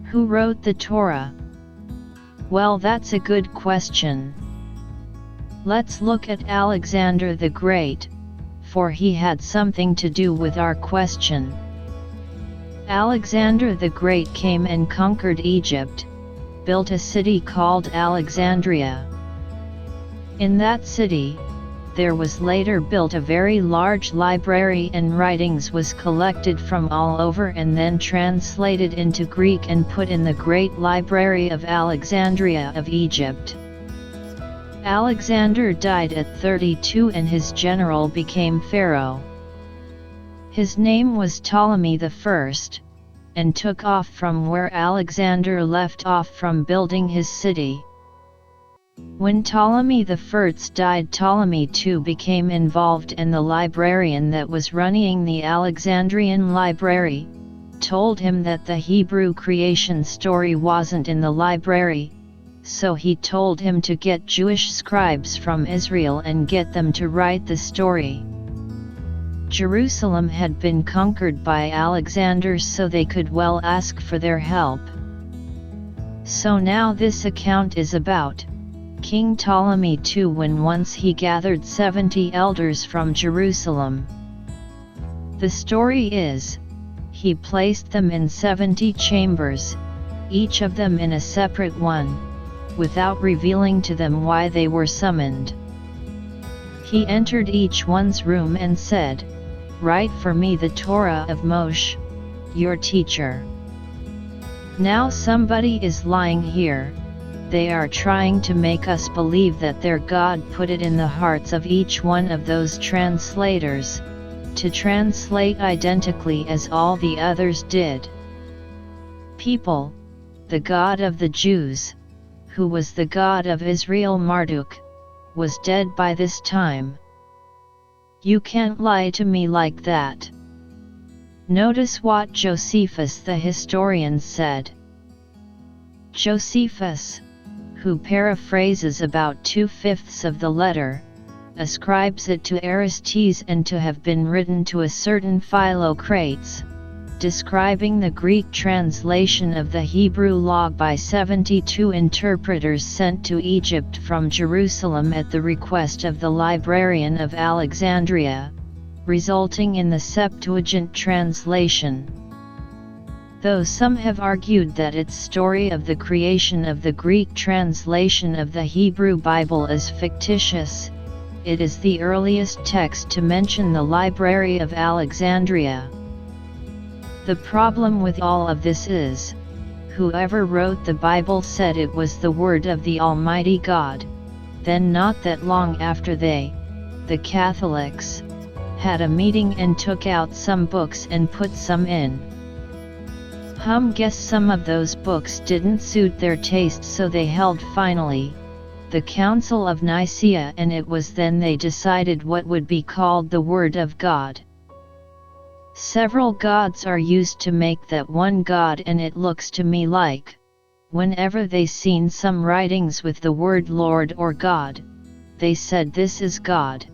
Who wrote the Torah? Well, that's a good question. Let's look at Alexander the Great, for he had something to do with our question. Alexander the Great came and conquered Egypt, built a city called Alexandria. In that city, there was later built a very large library, and writings was collected from all over and then translated into Greek and put in the Great Library of Alexandria of Egypt. Alexander died at 32 and his general became pharaoh. His name was Ptolemy I, and took off from where Alexander left off from building his city. When Ptolemy I died, Ptolemy II became involved, and the librarian that was running the Alexandrian library told him that the Hebrew creation story wasn't in the library, so he told him to get Jewish scribes from Israel and get them to write the story. Jerusalem had been conquered by Alexander, so they could well ask for their help. So now this account is about King Ptolemy II, when once he gathered 70 elders from Jerusalem. The story is, he placed them in 70 chambers, each of them in a separate one, without revealing to them why they were summoned. He entered each one's room and said, "Write for me the Torah of Moshe, your teacher. Now somebody is lying here. They are trying to make us believe that their God put it in the hearts of each one of those translators, to translate identically as all the others did. People, the God of the Jews, who was the God of Israel, Marduk, was dead by this time. You can't lie to me like that." Notice what Josephus the historian said. Josephus, who paraphrases about 2/5 of the letter, ascribes it to Aristes and to have been written to a certain Philocrates, describing the Greek translation of the Hebrew law by 72 interpreters sent to Egypt from Jerusalem at the request of the librarian of Alexandria, resulting in the Septuagint translation. Though some have argued that its story of the creation of the Greek translation of the Hebrew Bible is fictitious, it is the earliest text to mention the Library of Alexandria. The problem with all of this is, whoever wrote the Bible said it was the word of the Almighty God, then not that long after they, the Catholics, had a meeting and took out some books and put some in. Guess some of those books didn't suit their taste, so they held finally the Council of Nicaea, and it was then they decided what would be called the Word of God. Several gods are used to make that one God, and it looks to me like, whenever they seen some writings with the word Lord or God, they said this is God.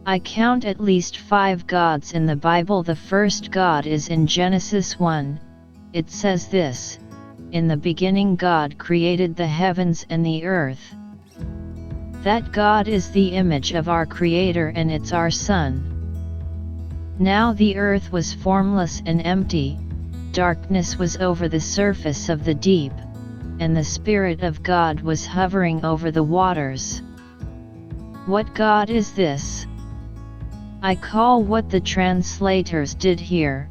I count at least 5 gods in the Bible. The first God is in Genesis 1, it says this, "In the beginning God created the heavens and the earth." That God is the image of our Creator, and it's our Son. Now the earth was formless and empty, darkness was over the surface of the deep, and the Spirit of God was hovering over the waters. What God is this? I call what the translators did here,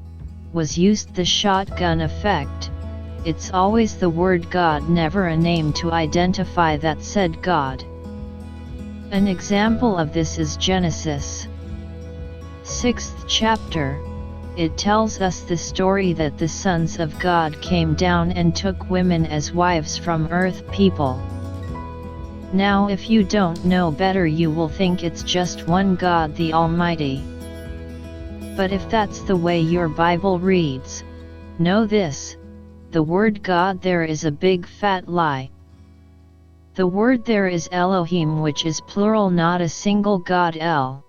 was used the shotgun effect. It's always the word God, never a name to identify that said God. An example of this is Genesis 6th chapter. It tells us the story that the sons of God came down and took women as wives from earth people. Now if you don't know better, you will think it's just one God, the Almighty. But if that's the way your Bible reads, know this, the word God there is a big fat lie. The word there is Elohim, which is plural, not a single God, El.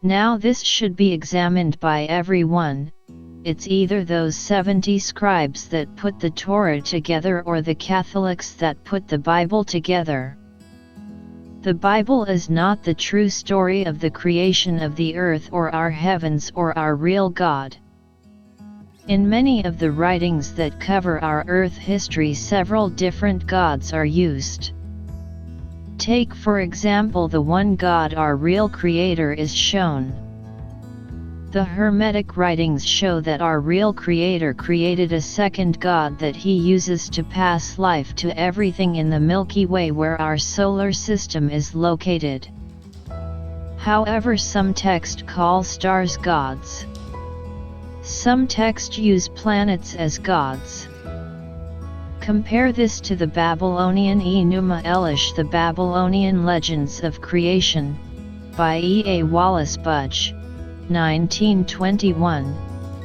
Now this should be examined by everyone, it's either those 70 scribes that put the Torah together or the Catholics that put the Bible together. The Bible is not the true story of the creation of the earth or our heavens or our real God. In many of the writings that cover our earth history, several different gods are used. Take for example the one God, our real Creator, is shown. The Hermetic writings show that our real Creator created a second God that He uses to pass life to everything in the Milky Way where our solar system is located. However, some texts call stars gods. Some texts use planets as gods. Compare this to the Babylonian Enuma Elish, The Babylonian Legends of Creation, by E. A. Wallace Budge, 1921,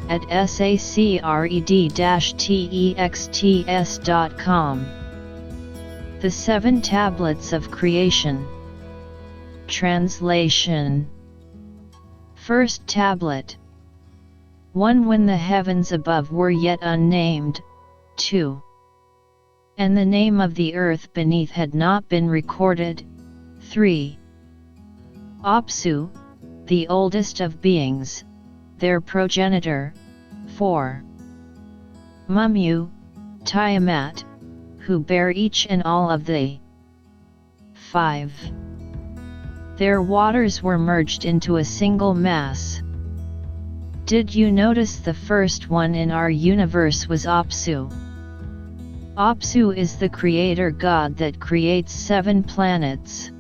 at sacred-texts.com. The Seven Tablets of Creation. Translation. First Tablet. 1. When the heavens above were yet unnamed. 2. And the name of the earth beneath had not been recorded. 3. Apsu, the oldest of beings, their progenitor. 4. Mummu, Tiamat, who bear each and all of the. 5. Their waters were merged into a single mass. Did you notice the first one in our universe was Apsu? Apsu is the creator god that creates 7 planets.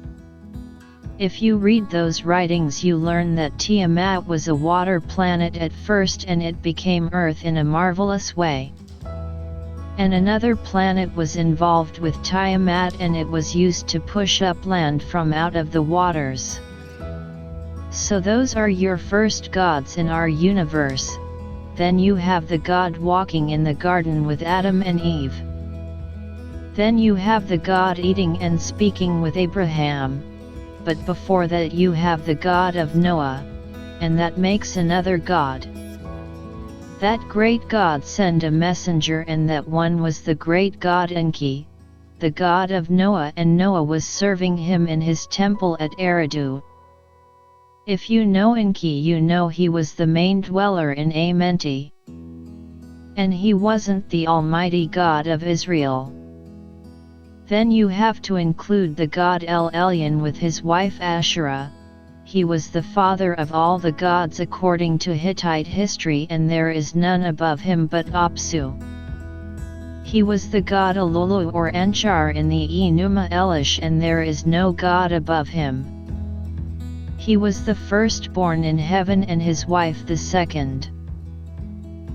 If you read those writings, you learn that Tiamat was a water planet at first and it became Earth in a marvelous way. And another planet was involved with Tiamat and it was used to push up land from out of the waters. So those are your first gods in our universe. Then you have the God walking in the garden with Adam and Eve. Then you have the God eating and speaking with Abraham. But before that you have the God of Noah, and that makes another God. That great God sent a messenger, and that one was the great God Enki, the God of Noah, and Noah was serving him in his temple at Eridu. If you know Enki, you know he was the main dweller in Amenti. And he wasn't the Almighty God of Israel. Then you have to include the god El Elyon with his wife Asherah. He was the father of all the gods according to Hittite history, and there is none above him but Apsu. He was the god Elulu or Enchar in the Enuma Elish, and there is no god above him. He was the firstborn in heaven and his wife the second.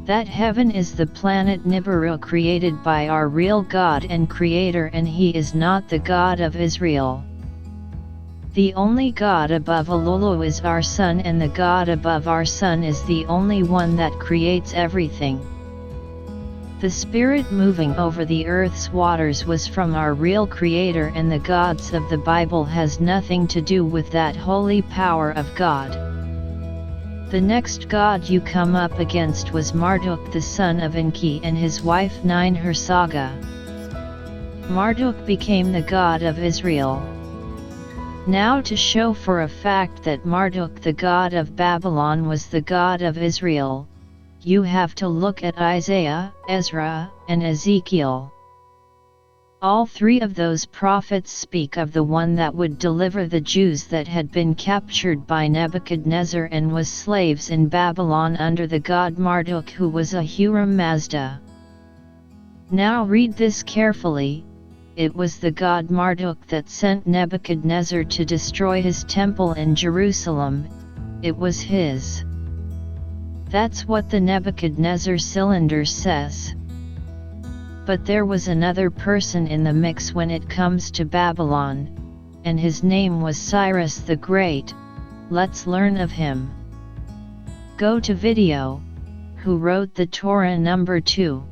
That heaven is the planet Nibiru, created by our real God and Creator, and He is not the God of Israel. The only God above Elulu is our Sun, and the God above our Sun is the only one that creates everything. The Spirit moving over the earth's waters was from our real Creator, and the gods of the Bible has nothing to do with that holy power of God. The next god you come up against was Marduk, the son of Enki, and his wife Ninhursagga. Marduk became the god of Israel. Now, to show for a fact that Marduk, the god of Babylon, was the god of Israel, you have to look at Isaiah, Ezra, and Ezekiel. All 3 of those prophets speak of the one that would deliver the Jews that had been captured by Nebuchadnezzar and was slaves in Babylon under the god Marduk, who was Ahura Mazda. Now read this carefully. It was the god Marduk that sent Nebuchadnezzar to destroy his temple in Jerusalem. It was his. That's what the Nebuchadnezzar cylinder says. But there was another person in the mix when it comes to Babylon, and his name was Cyrus the Great. Let's learn of him. Go to video. Who wrote the Torah number 2?